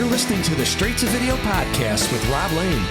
listening to the Straight to Video podcast with Rob Lane.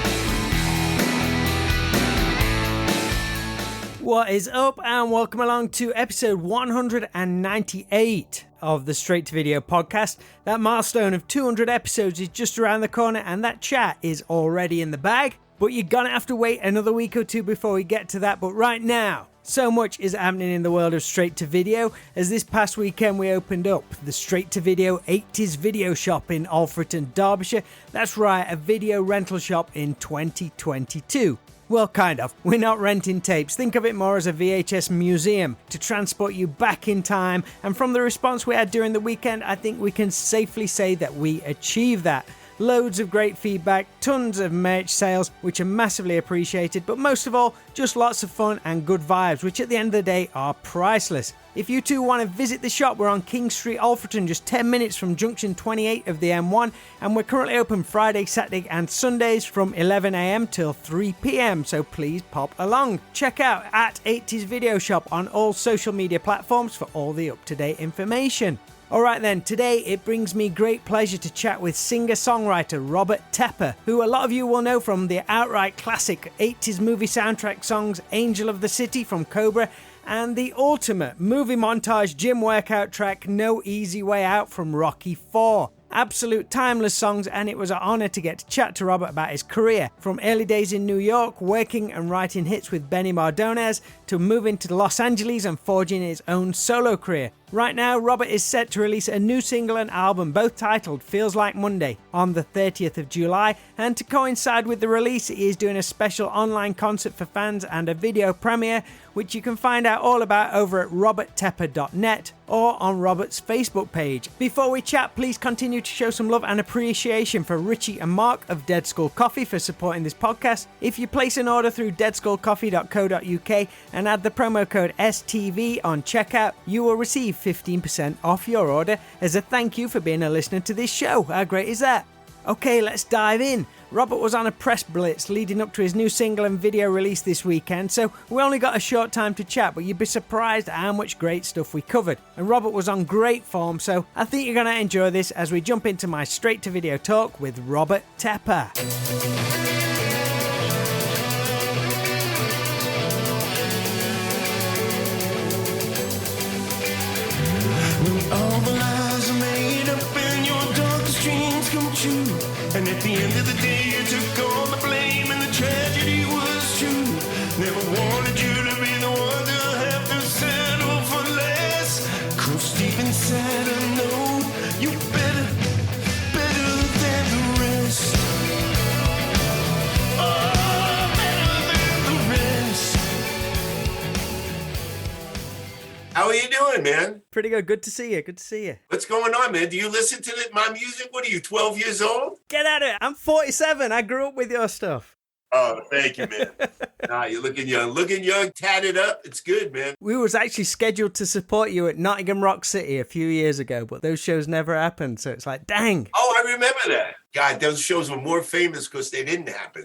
What is up, and welcome along to episode 198 of the Straight to Video podcast. That milestone of 200 episodes is just around the corner, and that chat is already in the bag. But you're gonna have to wait another week or two before we get to that. But right now, so much is happening in the world of Straight to Video, as this past weekend we opened up the Straight to Video 80s video shop in Alfreton, Derbyshire. That's right, a video rental shop in 2022. Well, kind of. We're not renting tapes. Think of it more as a VHS museum to transport you back in time. And from the response we had during the weekend, I think we can safely say that we achieved that. Loads of great feedback, tons of merch sales, which are massively appreciated, but most of all, just lots of fun and good vibes, which at the end of the day are priceless. If you too want to visit the shop, we're on King Street, Alfreton, just 10 minutes from junction 28 of the M1, and we're currently open Friday, Saturday and Sundays from 11 a.m. till 3 p.m, so please pop along. Check out at 80s Video Shop on all social media platforms for all the up-to-date information. Alright then, today it brings me great pleasure to chat with singer-songwriter Robert Tepper, who a lot of you will know from the outright classic 80s movie soundtrack songs Angel of the City from Cobra and the ultimate movie montage gym workout track No Easy Way Out from Rocky IV. Absolute timeless songs, and it was an honour to get to chat to Robert about his career, from early days in New York, working and writing hits with Benny Mardones, to moving to Los Angeles and forging his own solo career. Right now, Robert is set to release a new single and album, both titled Feels Like Monday, on the 30th of July, and to coincide with the release, he is doing a special online concert for fans and a video premiere, which you can find out all about over at roberttepper.net or on Robert's Facebook page. Before we chat, please continue to show some love and appreciation for Richie and Mark of Dead Skull Coffee for supporting this podcast. If you place an order through deadskullcoffee.co.uk and add the promo code STV on checkout, you will receive 15% off your order as a thank you for being a listener to this show. How great is that? Okay, let's dive in. Robert was on a press blitz leading up to his new single and video release this weekend, so we only got a short time to chat, but you'd be surprised at how much great stuff we covered. And Robert was on great form, so I think you're going to enjoy this as we jump into my Straight to Video talk with Robert Tepper. All the lies are made up and your darkest dreams come true. And at the end of the day you took all the blame and the tragedy was true. Never wanted you to be the one to have to settle for less. 'Cause deep inside I know you better than the rest. Oh, better than the rest. How are you doing, man? Pretty good. Good to see you. Good to see you. What's going on, man? Do you listen to my music? What are you, 12 years old? Get at it. I'm 47. I grew up with your stuff. Oh, thank you, man. Nah, you're looking young, tatted up. It's good, man. We was actually scheduled to support you at Nottingham Rock City a few years ago, but those shows never happened. So it's like, dang. Oh, I remember that. God, those shows were more famous because they didn't happen.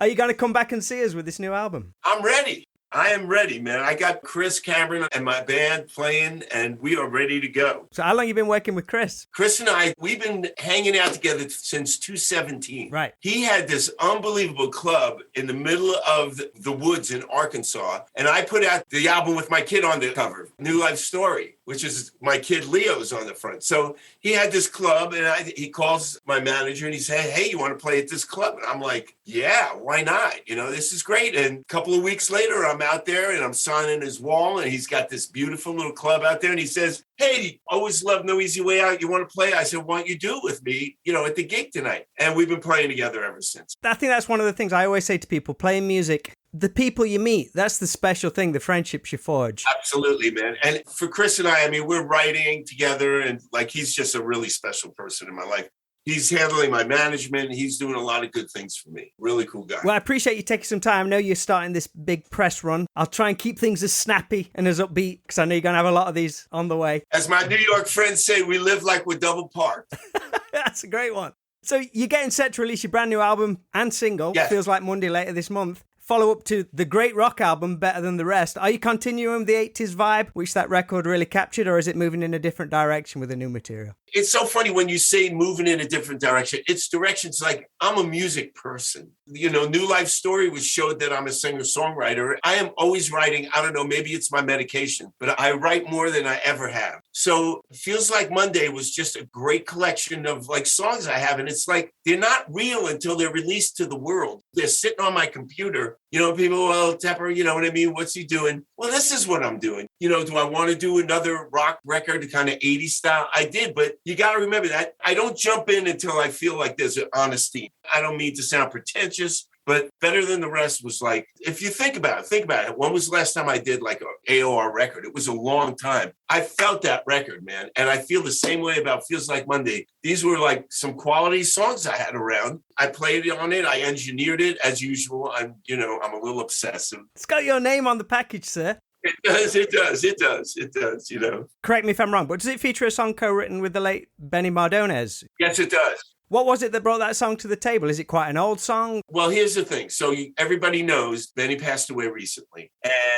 Are you going to come back and see us with this new album? I'm ready. I am ready, man. I got Chris Cameron and my band playing, and we are ready to go. So how long have you been working with Chris? Chris and I, we've been hanging out together since 2017. Right. He had this unbelievable club in the middle of the woods in Arkansas, and I put out the album with my kid on the cover, New Life Story, which is my kid Leo's on the front. So he had this club, and he calls my manager, and he said, hey, you want to play at this club? And I'm like, yeah, why not? You know, this is great. And a couple of weeks later, I'm out there, and I'm signing his wall, and he's got this beautiful little club out there, and he says, hey, always love No Easy Way Out. You want to play? I said, why don't you do it with me, at the gig tonight? And we've been playing together ever since. I think that's one of the things I always say to people, playing music, the people you meet, that's the special thing, the friendships you forge. Absolutely, man. And for Chris and I mean, we're writing together, and he's just a really special person in my life. He's handling my management. He's doing a lot of good things for me. Really cool guy. Well, I appreciate you taking some time. I know you're starting this big press run. I'll try and keep things as snappy and as upbeat because I know you're going to have a lot of these on the way. As my New York friends say, we live like we're double parked. That's a great one. So you're getting set to release your brand new album and single, yes. Feels Like Monday, later this month. follow-up to the great rock album, Better Than the Rest. Are you continuing the 80s vibe, which that record really captured, or is it moving in a different direction with the new material? It's so funny when you say moving in a different direction. It's directions like I'm a music person. You know, New Life Story was showed that I'm a singer-songwriter. I am always writing. I don't know, maybe it's my medication, but I write more than I ever have. So it feels like Monday was just a great collection of like songs I have. And it's like, they're not real until they're released to the world. They're sitting on my computer. You know, people, well, Tepper, you know what I mean? What's he doing? Well, this is what I'm doing. You know, do I want to do another rock record, kind of 80s style? I did, but you got to remember that I don't jump in until I feel like there's an honesty. I don't mean to sound pretentious, but Better Than the Rest was like, if you think about it, when was the last time I did like an AOR record? It was a long time. I felt that record, man. And I feel the same way about Feels Like Monday. These were like some quality songs I had around. I played on it. I engineered it as usual. I'm a little obsessive. It's got your name on the package, sir. It does, you know. Correct me if I'm wrong, but does it feature a song co-written with the late Benny Mardones? Yes, it does. What was it that brought that song to the table? Is it quite an old song? Well, here's the thing. So everybody knows Benny passed away recently.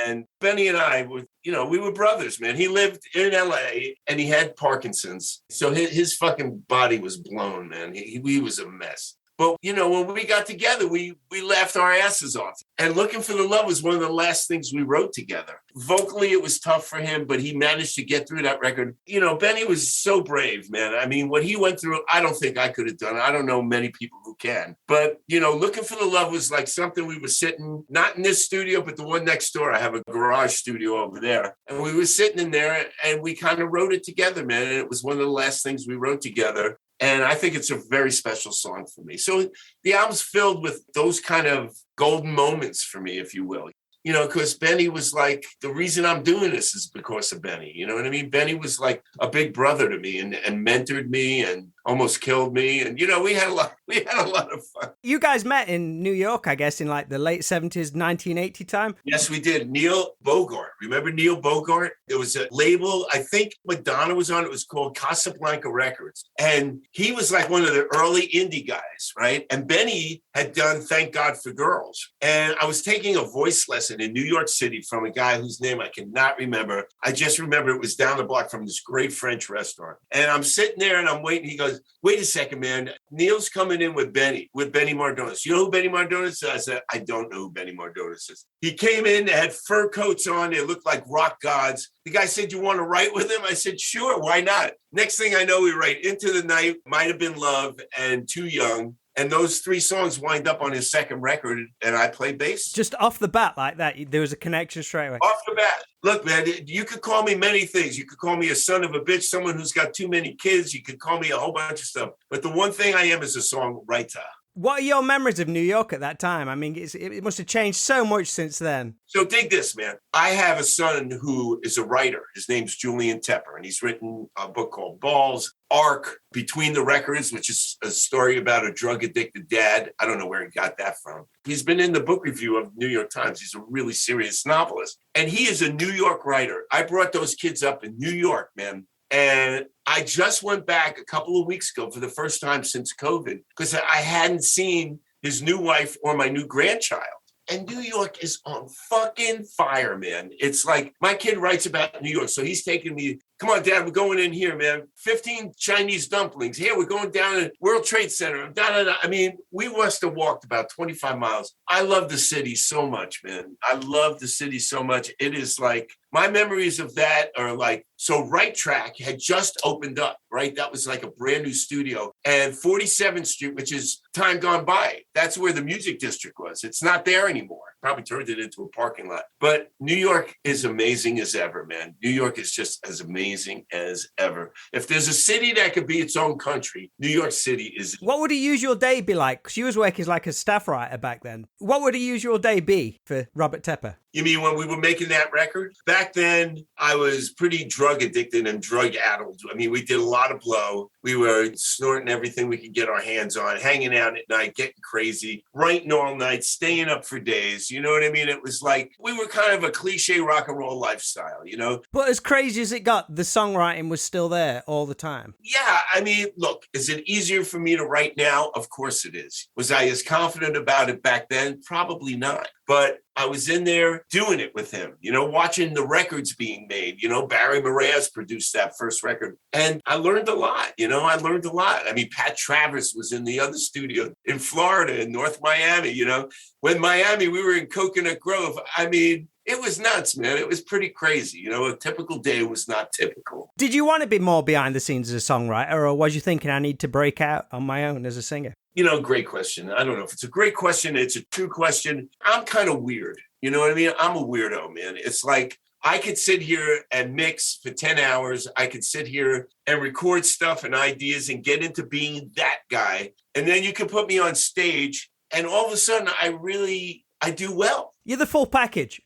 And Benny and I were, we were brothers, man. He lived in LA and he had Parkinson's. So his fucking body was blown, man. He was a mess. But, when we got together, we laughed our asses off. And Looking for the Love was one of the last things we wrote together. Vocally, it was tough for him, but he managed to get through that record. Benny was so brave, man. I mean, what he went through, I don't think I could have done. I don't know many people who can. But, Looking for the Love was like something we were sitting, not in this studio, but the one next door. I have a garage studio over there. And we were sitting in there and we kind of wrote it together, man. And it was one of the last things we wrote together. And I think it's a very special song for me. So the album's filled with those kind of golden moments for me, if you will. Because Benny was like, the reason I'm doing this is because of Benny. You know what I mean? Benny was like a big brother to me and mentored me and almost killed me. And, we had a lot of fun. You guys met in New York, I guess, in like the late 70s, 1980 time? Yes, we did. Neil Bogart. Remember Neil Bogart? There was a label, I think Madonna was on it. It was called Casablanca Records. And he was like one of the early indie guys, right? And Benny had done Thank God for Girls. And I was taking a voice lesson in New York City from a guy whose name I cannot remember. I just remember it was down the block from this great French restaurant. And I'm sitting there and I'm waiting. He goes, wait a second, man. Neil's coming in with Benny Mardones. You know who Benny Mardones is? I said, I don't know who Benny Mardones is. He came in, they had fur coats on. They looked like rock gods. The guy said, you want to write with him? I said, sure, why not? Next thing I know, we write Into the Night, Might Have Been Love, and Too Young. And those three songs wind up on his second record, and I play bass. Just off the bat like that, there was a connection straight away. Off the bat. Look, man, you could call me many things. You could call me a son of a bitch, someone who's got too many kids. You could call me a whole bunch of stuff. But the one thing I am is a songwriter. What are your memories of New York at that time? I mean, it must have changed so much since then. So dig this, man. I have a son who is a writer. His name's Julian Tepper, and he's written a book called Balls, Arc, Between the Records, which is a story about a drug-addicted dad. I don't know where he got that from. He's been in the book review of New York Times. He's a really serious novelist, and he is a New York writer. I brought those kids up in New York, man. And I just went back a couple of weeks ago for the first time since COVID because I hadn't seen his new wife or my new grandchild. And New York is on fucking fire, man. It's like my kid writes about New York. So he's taking me, come on, Dad, we're going in here, man. 15 Chinese dumplings. Here, we're going down to World Trade Center. I mean, we must have walked about 25 miles. I love the city so much, man. I love the city so much. It is like, my memories of that are like, so Right Track had just opened up, right? That was like a brand new studio. And 47th Street, which is time gone by, that's where the music district was. It's not there anymore. Probably turned it into a parking lot. But New York is amazing as ever, man. New York is just as amazing as ever. If there's a city that could be its own country, New York City is. What would a usual day be like? Because you was working like a staff writer back then. What would a usual day be for Robert Tepper? You mean when we were making that record? Back then, I was pretty drug addicted and drug addled. I mean, we did a lot of blow. We were snorting everything we could get our hands on, hanging out at night, getting crazy, writing all night, staying up for days. days. You know what I mean? It was like, we were kind of a cliche rock and roll lifestyle, you know? But as crazy as it got, the songwriting was still there all the time. Yeah, I mean, look, is it easier for me to write now? Of course it is. Was I as confident about it back then? Probably not. But I was in there doing it with him, you know, watching the records being made. You know, Barry Moraz produced that first record. And I learned a lot, you know, I learned a lot. I mean, Pat Travers was in the other studio in Florida, in North Miami, you know. When Miami, we were in Coconut Grove. I mean, it was nuts, man. It was pretty crazy. You know, a typical day was not typical. Did you want to be more behind the scenes as a songwriter, or was you thinking I need to break out on my own as a singer? You know, great question. I don't know if it's a great question. It's a true question. I'm kind of weird. You know what I mean? I'm a weirdo, man. It's like I could sit here and mix for 10 hours. I could sit here and record stuff and ideas and get into being that guy. And then you can put me on stage and all of a sudden I do well. You're the full package.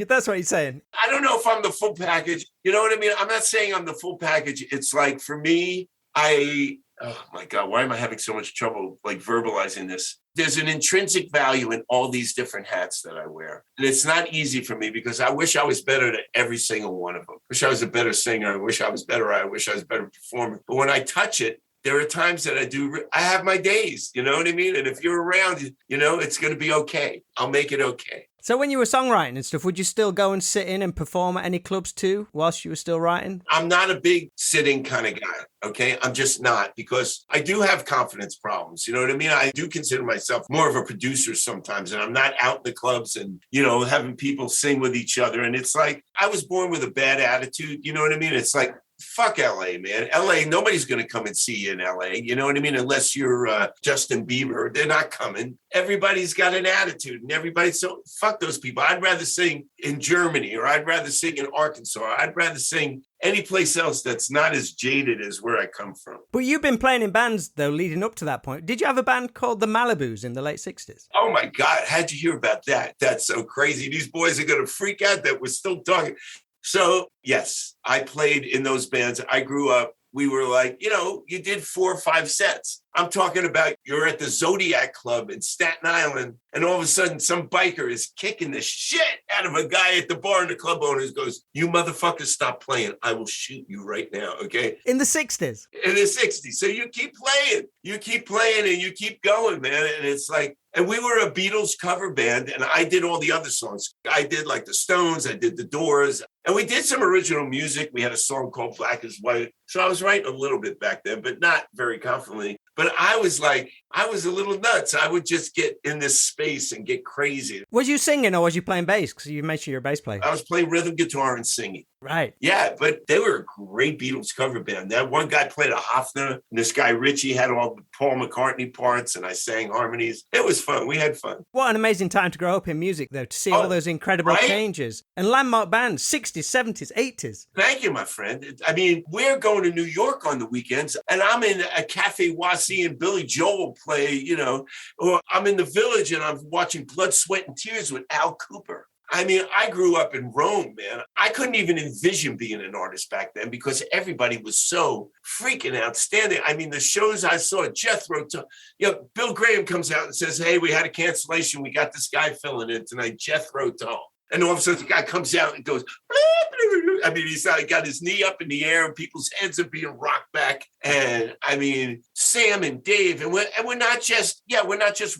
That's what he's saying. I don't know if I'm the full package. You know what I mean? I'm not saying I'm the full package. It's like, for me, oh my God, why am I having so much trouble like verbalizing this? There's an intrinsic value in all these different hats that I wear. And it's not easy for me because I wish I was better at every single one of them. I wish I was a better singer. I wish I was better. I wish I was a better performer. But when I touch it, there are times that I have my days, you know what I mean? And if you're around, you know, it's going to be okay. I'll make it okay. So when you were songwriting and stuff, would you still go and sit in and perform at any clubs too whilst you were still writing? I'm not a big sitting kind of guy, okay? I'm just not, because I do have confidence problems, you know what I mean? I do consider myself more of a producer sometimes, and I'm not out in the clubs and, you know, having people sing with each other. And it's like, I was born with a bad attitude, you know what I mean? It's like, fuck LA, man. LA, nobody's going to come and see you in LA. You know what I mean? Unless you're Justin Bieber, they're not coming. Everybody's got an attitude and so fuck those people. I'd rather sing in Germany, or I'd rather sing in Arkansas. Or I'd rather sing any place else that's not as jaded as where I come from. But you've been playing in bands, though, leading up to that point. Did you have a band called the Malibus in the late 60s? Oh, my God. How'd you hear about that? That's so crazy. These boys are going to freak out that we're still talking. So, yes, I played in those bands. I grew up. We were like, you know, you did 4 or 5 sets. I'm talking about you're at the Zodiac Club in Staten Island, and all of a sudden some biker is kicking the shit out of a guy at the bar, and the club owner goes, "You motherfuckers, stop playing. I will shoot you right now," okay? In the 60s? In the 60s. So you keep playing, and you keep going, man. And it's like, and we were a Beatles cover band, and I did all the other songs. I did like the Stones, I did the Doors, and we did some original music. We had a song called Black is White. So I was writing a little bit back then, but not very confidently. But I was a little nuts. I would just get in this space and get crazy. Was you singing or was you playing bass? Because you mentioned you're a bass player. I was playing rhythm guitar and singing. Right. Yeah, but they were a great Beatles cover band. That one guy played a Hofner, and this guy Richie had all the Paul McCartney parts, and I sang harmonies. It was fun. We had fun. What an amazing time to grow up in music, though, to see all those incredible changes. And landmark bands, 60s, 70s, 80s. Thank you, my friend. I mean, we're going to New York on the weekends, and I'm in a Cafe Wasi and Billy Joel play, you know, or I'm in the Village and I'm watching Blood, Sweat, and Tears with Al Cooper. I mean, I grew up in Rome, man. I couldn't even envision being an artist back then because everybody was so freaking outstanding. I mean, the shows I saw, Jethro, you know, Bill Graham comes out and says, "Hey, we had a cancellation. We got this guy filling in tonight, Jethro Tull." And all of a sudden, the guy comes out and goes, I mean, he's got his knee up in the air and people's heads are being rocked back. And I mean, Sam and Dave, and we're not just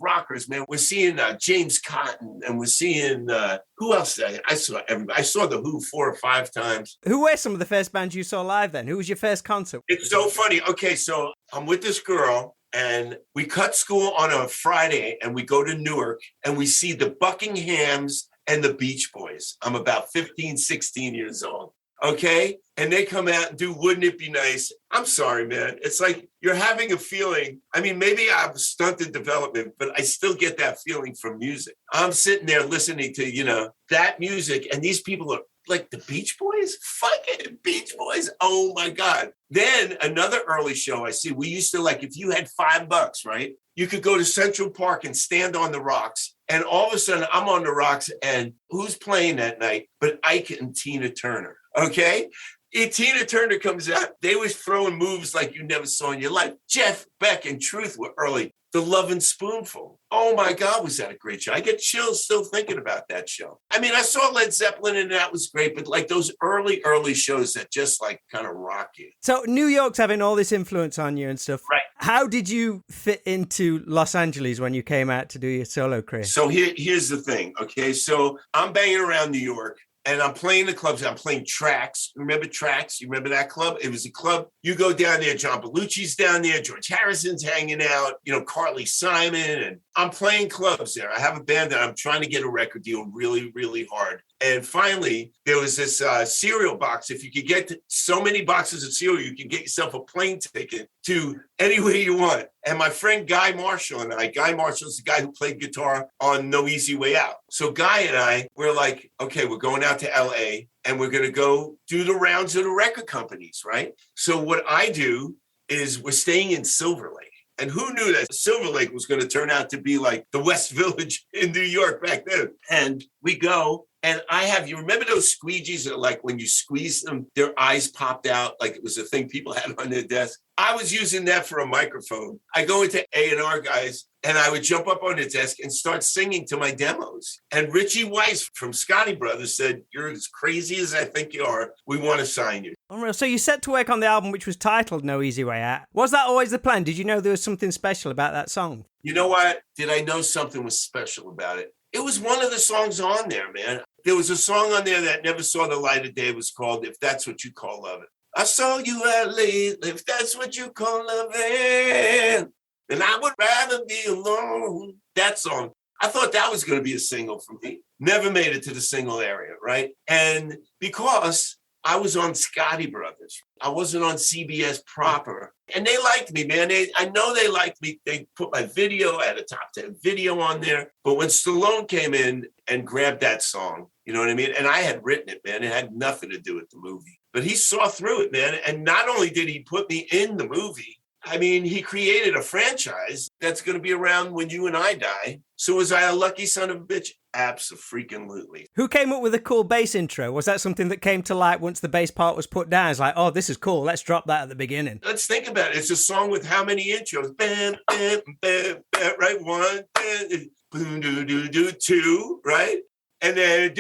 rockers, man. We're seeing James Cotton, and we're seeing, who else? I saw everybody. I saw The Who 4 or 5 times. Who were some of the first bands you saw live then? Who was your first concert? It's so funny. Okay, so I'm with this girl, and we cut school on a Friday, and we go to Newark, and we see the Buckinghams and the Beach Boys. I'm about 15, 16 years old. Okay. And they come out and do Wouldn't It Be Nice? I'm sorry, man. It's like you're having a feeling. I mean, maybe I'm stunted development, but I still get that feeling from music. I'm sitting there listening to, you know, that music, and these people are like the Beach Boys? Fucking Beach Boys. Oh my God. Then another early show I see, we used to, like, if you had $5, right? You could go to Central Park and stand on the rocks. And all of a sudden I'm on the rocks, and who's playing that night but Ike and Tina Turner? Okay. Tina Turner comes out. They was throwing moves like you never saw in your life. Jeff Beck and Truth were early. The Lovin' Spoonful. Oh my God, was that a great show? I get chills still thinking about that show. I mean, I saw Led Zeppelin and that was great, but like those early shows that just like kind of rock you. So New York's having all this influence on you and stuff. Right. How did you fit into Los Angeles when you came out to do your solo career? So here's the thing, okay? So I'm banging around New York. And I'm playing the clubs. I'm playing Tracks. Remember Tracks? You remember that club? It was a club. You go down there. John Belushi's down there. George Harrison's hanging out. Carly Simon. And I'm playing clubs there. I have a band that I'm trying to get a record deal really, really hard. And finally, there was this cereal box. If you could get so many boxes of cereal, you can get yourself a plane ticket to anywhere you want. And my friend Guy Marshall and I, Guy Marshall's the guy who played guitar on No Easy Way Out. So Guy and I, we're like, okay, we're going out to LA and we're going to go do the rounds of the record companies, right? So what I do is we're staying in Silver Lake. And who knew that Silver Lake was going to turn out to be like the West Village in New York back then? And we go, and you remember those squeegees that like when you squeeze them, their eyes popped out like it was a thing people had on their desk? I was using that for a microphone. I go into A&R guys, and I would jump up on the desk and start singing to my demos. And Richie Weiss from Scotty Brothers said, "You're as crazy as I think you are. We want to sign you." Unreal. So you set to work on the album, which was titled No Easy Way Out. Was that always the plan? Did you know there was something special about that song? You know what? Did I know something was special about it? It was one of the songs on there, man. There was a song on there that never saw the light of day. It was called If That's What You Call Lovin'. I saw you out late, if that's what you call loving, and I would rather be alone. That song, I thought that was going to be a single for me. Never made it to the single area, right? And because I was on Scotty Brothers, I wasn't on CBS proper. And they liked me, man. I know they liked me. They put my video, I had a top 10 video on there. But when Stallone came in and grabbed that song, you know what I mean? And I had written it, man. It had nothing to do with the movie. But he saw through it, man. And not only did he put me in the movie, I mean, he created a franchise that's going to be around when you and I die. So was I a lucky son of a bitch? Abso-freaking-lutely. Who came up with a cool bass intro? Was that something that came to light once the bass part was put down? It's like, oh, this is cool. Let's drop that at the beginning. Let's think about it. It's a song with how many intros? Bam, bam, bam, bam, right? One, bam, boom, doo, doo, doo, two, right? And then,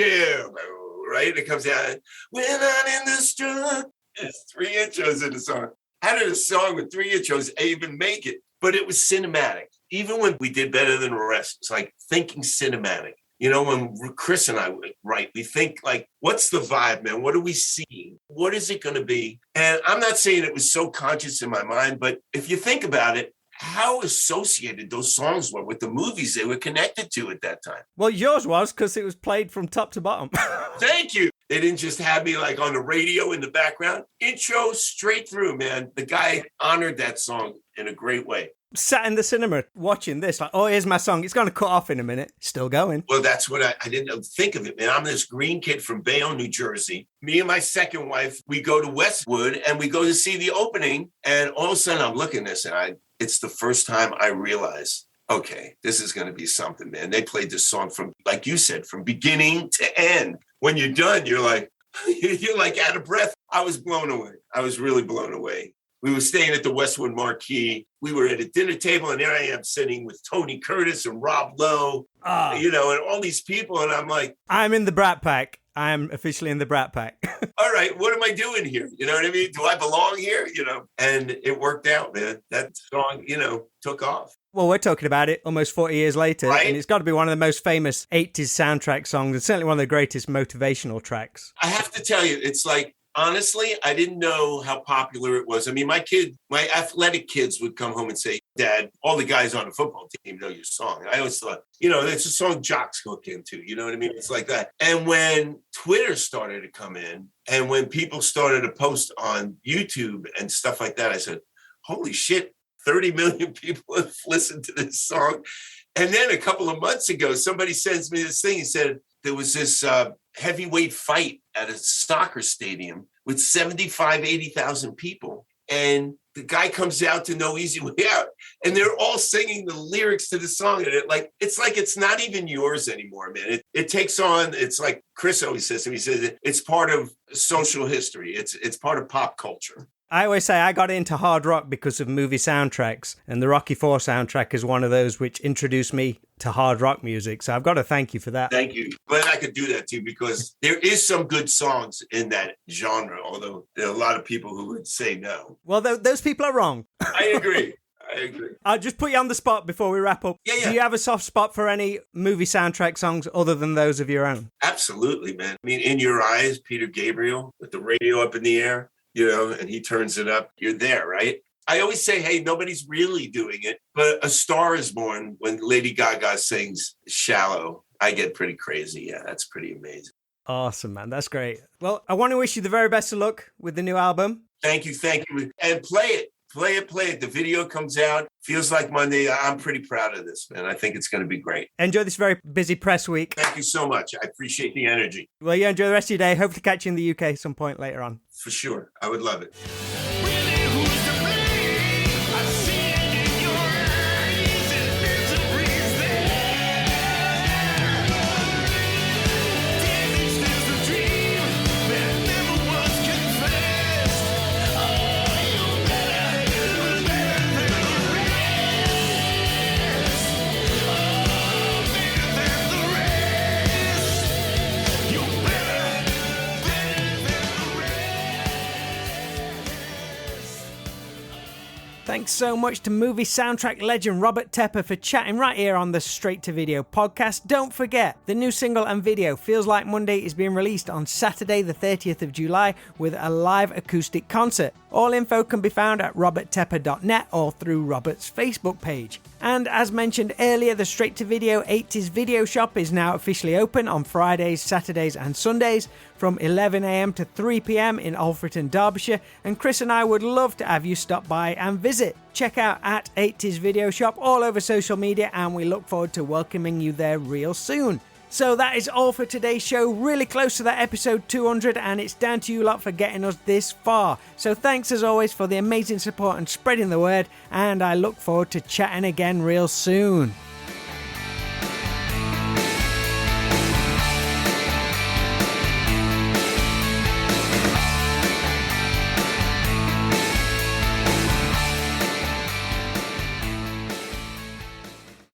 right? It comes out. When I'm in the struggle. There's 3 intros in the song. How did a song with 3 intros even make it? But it was cinematic. Even when we did Better Than the Rest, it's like thinking cinematic. You know, when Chris and I write, we think like, what's the vibe, man? What are we seeing? What is it going to be? And I'm not saying it was so conscious in my mind, but if you think about it, how associated those songs were with the movies they were connected to at that time. Well, yours was because it was played from top to bottom. Thank you. They didn't just have me like on the radio in the background. Intro straight through, man. The guy honored that song in a great way. Sat in the cinema watching this, like, oh, here's my song. It's going to cut off in a minute. Still going. Well, that's what I didn't think of it, man. I'm this green kid from Bayonne, New Jersey. Me and my second wife, we go to Westwood and we go to see the opening. And all of a sudden I'm looking at this and it's the first time I realize, okay, this is going to be something, man. They played this song from, like you said, from beginning to end. When you're done, you're like out of breath. I was blown away. I was really blown away. We were staying at the Westwood Marquee. We were at a dinner table, and there I am sitting with Tony Curtis and Rob Lowe, and all these people. And I'm like, I'm in the Brat Pack. I'm officially in the Brat Pack. All right, what am I doing here? You know what I mean? Do I belong here? And it worked out, man. That song, took off. Well, we're talking about it almost 40 years later, right? And it's got to be one of the most famous 80s soundtrack songs, and certainly one of the greatest motivational tracks. I have to tell you, it's like, honestly, I didn't know how popular it was. I mean, my athletic kids would come home and say, Dad, all the guys on the football team know your song. And I always thought, it's a song jocks hook into, you know what I mean? It's like that. And when Twitter started to come in and when people started to post on YouTube and stuff like that, I said, holy shit, 30 million people have listened to this song. And then a couple of months ago, somebody sends me this thing. He said there was this heavyweight fight at a soccer stadium with 75, 80,000 people. And the guy comes out to No Easy Way Out and they're all singing the lyrics to the song. And it's like it's not even yours anymore, man. It takes on, it's like Chris always says to me, he says it's part of social history. It's part of pop culture. I always say I got into hard rock because of movie soundtracks, and the Rocky IV soundtrack is one of those which introduced me to hard rock music. So I've got to thank you for that. Thank you. Glad I could do that too, because there is some good songs in that genre, although there are a lot of people who would say no. Well, those people are wrong. I agree. I'll just put you on the spot before we wrap up. Yeah. Do you have a soft spot for any movie soundtrack songs other than those of your own? Absolutely, man. I mean, In Your Eyes, Peter Gabriel, with the radio up in the air, and he turns it up. You're there, right? I always say, hey, nobody's really doing it, but A Star Is Born, when Lady Gaga sings Shallow, I get pretty crazy. Yeah, that's pretty amazing. Awesome, man. That's great. Well, I want to wish you the very best of luck with the new album. Thank you. And play it. Play it. The video comes out. Feels like Monday. I'm pretty proud of this, man. I think it's going to be great. Enjoy this very busy press week. Thank you so much. I appreciate the energy. Well, yeah, enjoy the rest of your day. Hopefully catch you in the UK at some point later on. For sure. I would love it. Thanks so much to movie soundtrack legend Robert Tepper for chatting right here on the Straight to Video podcast. Don't forget, the new single and video Feels Like Monday is being released on Saturday the 30th of July with a live acoustic concert. All info can be found at roberttepper.net or through Robert's Facebook page. And as mentioned earlier, the Straight to Video 80s video shop is now officially open on Fridays, Saturdays and Sundays from 11 a.m. to 3 p.m. in Alfreton, Derbyshire, and Chris and I would love to have you stop by and visit. Check out at 80s Video Shop all over social media, and we look forward to welcoming you there real soon. So that is all for today's show, really close to that episode 200, and it's down to you lot for getting us this far. So thanks as always for the amazing support and spreading the word, and I look forward to chatting again real soon.